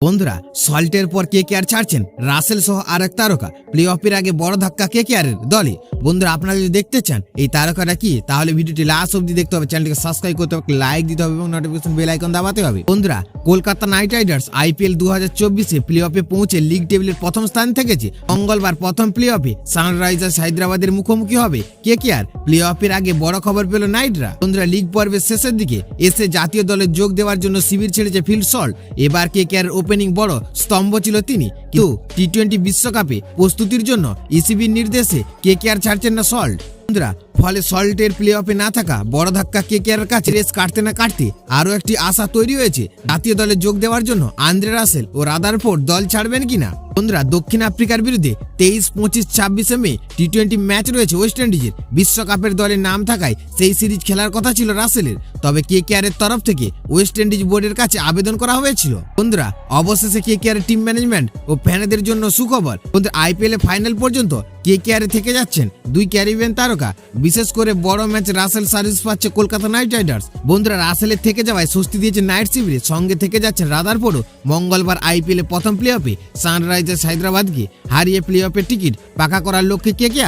বন্ধুরা, সল্টের পর কেকেআর ছাড়ছেন রাসেল সহ আরেক তারকা। প্লে অফের আগে বড় ধাক্কা কেকেআরের দলে। বন্ধুরা, আপনারা যদি দেখতে চান এই তারকাটা কি, তাহলে ভিডিওটি লাস্ট অবধি দেখতে হবে, চ্যানেলটিকে সাবস্ক্রাইব করতে হবে, লাইক দিতে হবে এবং নোটিফিকেশন বেল আইকন দাবাতে হবে। বন্ধুরা, কলকাতা নাইট রাইডার্স আইপিএল 2024-এ প্লে অফে পৌঁছে লিগ টেবিলের প্রথম স্থান থেকেছে। মঙ্গলবার প্রথম প্লে অফে সানরাইজার্স হায়দ্রাবাদের মুখোমুখি হবে কেকেআর। প্লে অফের আগে বড় খবর পেল নাইটরা। বন্ধুরা, লিগ পর্বের শেষের দিকে এসে জাতীয় দলে যোগ দেওয়ার জন্য শিবির ছেড়েছে ফিল সল্ট। এবার কেকেআর ওপেনিং বড় স্তম্ভ ছিল তিনি, কিন্তু টি-20 বিশ্বকাপে প্রস্তুতির জন্য ইসিবির নির্দেশে কেকেআর ছাড়ছেন না সল্ট। বন্ধুরা, ফলে সল্টের প্লে অফে না থাকা বড় ধাক্কা কেকেআর কাছে। রেস কাটতে না কাটতে আরো একটি আশা তৈরি হয়েছে জাতীয় দলে যোগ দেওয়ার জন্য আন্দ্রে রাসেল ও রাদারফোর্ড দল ছাড়বেন কিনা। বন্ধুরা, দক্ষিণ আফ্রিকার বিরুদ্ধে 23, 25, 26 মে টি-20 ম্যাচ রয়েছে ওয়েস্ট ইন্ডিজের। বিশ্বকাপের দলে নাম থাকায় সেই সিরিজ খেলার কথা ছিল রাসেলের, তবে কেকেআরের তরফ থেকে ওয়েস্ট ইন্ডিজ বোর্ডের কাছে আবেদন করা হয়েছিল। বন্ধুরা, অবশেষে কেকেআর টিম ম্যানেজমেন্ট ও ফ্যানেদের জন্য সুখবর। বন্ধুরা, আইপিএল এ ফাইনাল পর্যন্ত কেকেআর থেকে যাচ্ছেন দুই ক্যারিবিয়ান তারকা। বিশেষ করে বড় ম্যাচ রাসেল সার্ভিস পাচ্ছে কলকাতা নাইট রাইডার্স। বন্ধুরা, রাসেলের থেকে যাওয়ায় স্বস্তি দিয়েছে নাইট শিবিরে, সঙ্গে থেকে যাচ্ছেন রাদারফোর্ডও। মঙ্গলবার আইপিএল এ প্রথম প্লে অফে সানরাইজার্স হায়দ্রাবাদকে হারিয়ে প্লে অফের টিকিট পাকা করার লক্ষ্যে কেকেআর